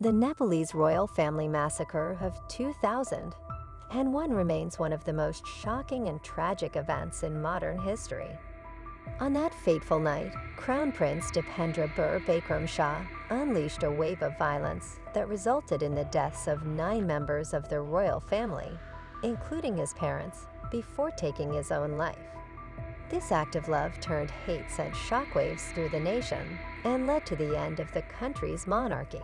The Nepalese royal family massacre of 2000, and one remains one of the most shocking and tragic events in modern history. On that fateful night, Crown Prince Dipendra Burr Bakram Shah unleashed a wave of violence that resulted in the deaths of 9 members of the royal family, including his parents, before taking his own life. This act of love turned hate sent shockwaves through the nation and led to the end of the country's monarchy.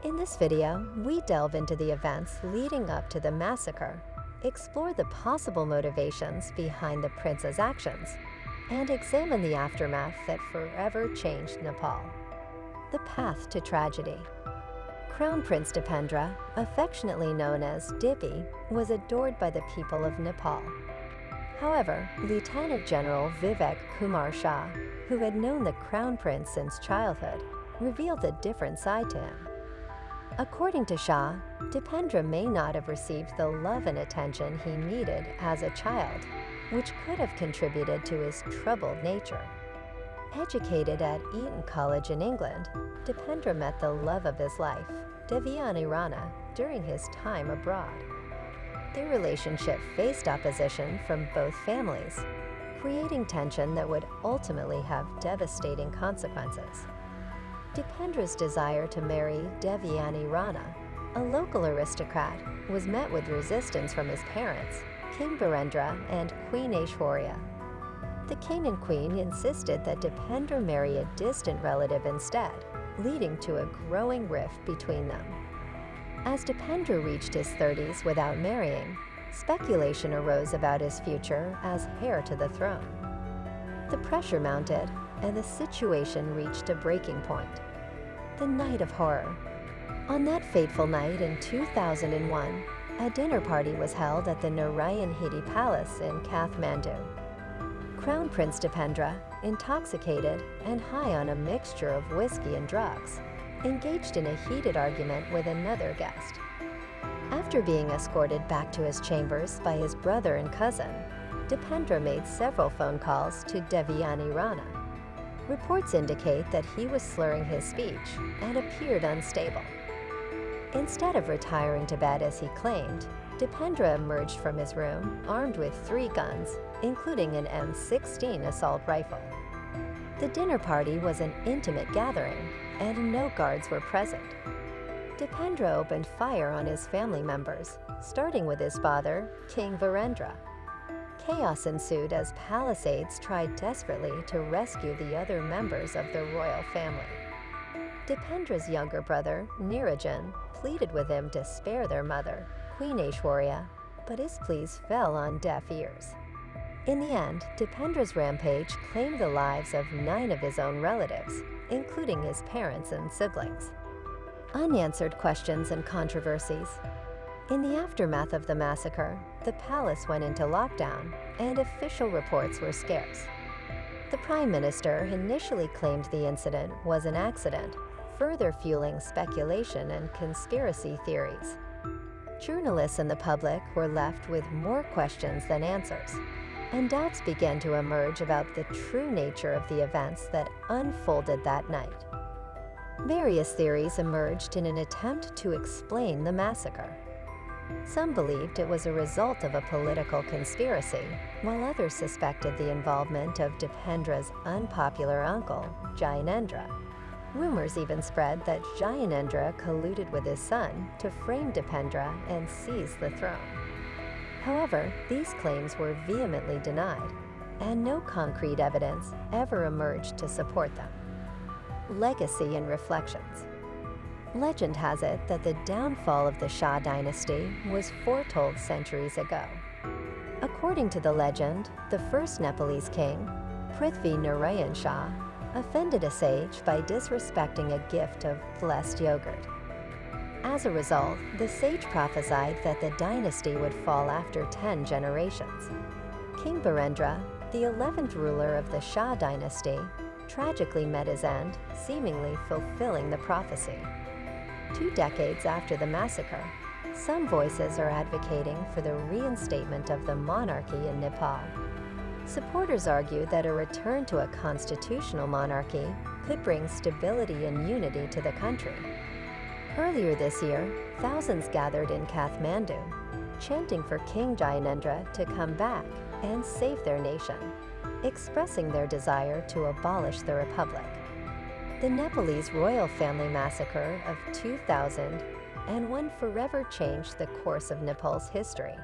In this video, we delve into the events leading up to the massacre, explore the possible motivations behind the prince's actions, and examine the aftermath that forever changed Nepal. The path to tragedy. Crown Prince Dipendra, affectionately known as Dipi, was adored by the people of Nepal. However, Lieutenant General Vivek Kumar Shah, who had known the Crown Prince since childhood, revealed a different side to him. According to Shah, Dipendra may not have received the love and attention he needed as a child, which could have contributed to his troubled nature. Educated at Eton College in England, Dipendra met the love of his life, Devyani Rana, during his time abroad. Their relationship faced opposition from both families, creating tension that would ultimately have devastating consequences. Dipendra's desire to marry Devyani Rana, a local aristocrat, was met with resistance from his parents, King Birendra and Queen Aishwarya. The king and queen insisted that Dipendra marry a distant relative instead, leading to a growing rift between them. As Dipendra reached his 30s without marrying, speculation arose about his future as heir to the throne. The pressure mounted, and the situation reached a breaking point. The night of horror. On that fateful night in 2001, a dinner party was held at the Narayan Hiti Palace in Kathmandu. Crown Prince Dipendra, intoxicated and high on a mixture of whiskey and drugs, engaged in a heated argument with another guest. After being escorted back to his chambers by his brother and cousin, Dipendra made several phone calls to Devyani Rana. Reports indicate that he was slurring his speech and appeared unstable. Instead of retiring to bed as he claimed, Dipendra emerged from his room armed with 3 guns, including an M16 assault rifle. The dinner party was an intimate gathering, and no guards were present. Dipendra opened fire on his family members, starting with his father, King Virendra. Chaos ensued as palace aides tried desperately to rescue the other members of the royal family. Dipendra's younger brother, Nirajan, pleaded with him to spare their mother, Queen Aishwarya, but his pleas fell on deaf ears. In the end, Dipendra's rampage claimed the lives of 9 of his own relatives, including his parents and siblings. Unanswered questions and controversies. In the aftermath of the massacre, the palace went into lockdown, and official reports were scarce. The Prime Minister initially claimed the incident was an accident, further fueling speculation and conspiracy theories. Journalists and the public were left with more questions than answers, and doubts began to emerge about the true nature of the events that unfolded that night. Various theories emerged in an attempt to explain the massacre. Some believed it was a result of a political conspiracy, while others suspected the involvement of Dipendra's unpopular uncle, Jayanendra. Rumors even spread that Jayanendra colluded with his son to frame Dipendra and seize the throne. However, these claims were vehemently denied, and no concrete evidence ever emerged to support them. Legacy and reflections. Legend has it that the downfall of the Shah dynasty was foretold centuries ago. According to the legend, the first Nepalese king, Prithvi Narayan Shah, offended a sage by disrespecting a gift of blessed yogurt. As a result, the sage prophesied that the dynasty would fall after 10 generations. King Birendra, the 11th ruler of the Shah dynasty, tragically met his end, seemingly fulfilling the prophecy. 2 decades after the massacre, some voices are advocating for the reinstatement of the monarchy in Nepal. Supporters argue that a return to a constitutional monarchy could bring stability and unity to the country. Earlier this year, thousands gathered in Kathmandu, chanting for King Jayanendra to come back and save their nation, expressing their desire to abolish the republic. The Nepalese royal family massacre of 2001 forever changed the course of Nepal's history.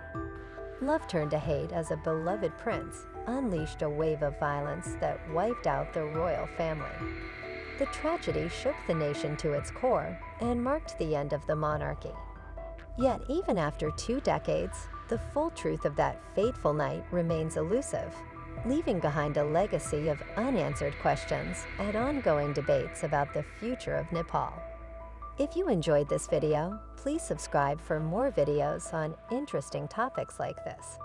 Love turned to hate as a beloved prince unleashed a wave of violence that wiped out the royal family. The tragedy shook the nation to its core and marked the end of the monarchy. Yet even after 2 decades, the full truth of that fateful night remains elusive, leaving behind a legacy of unanswered questions and ongoing debates about the future of Nepal. If you enjoyed this video, please subscribe for more videos on interesting topics like this.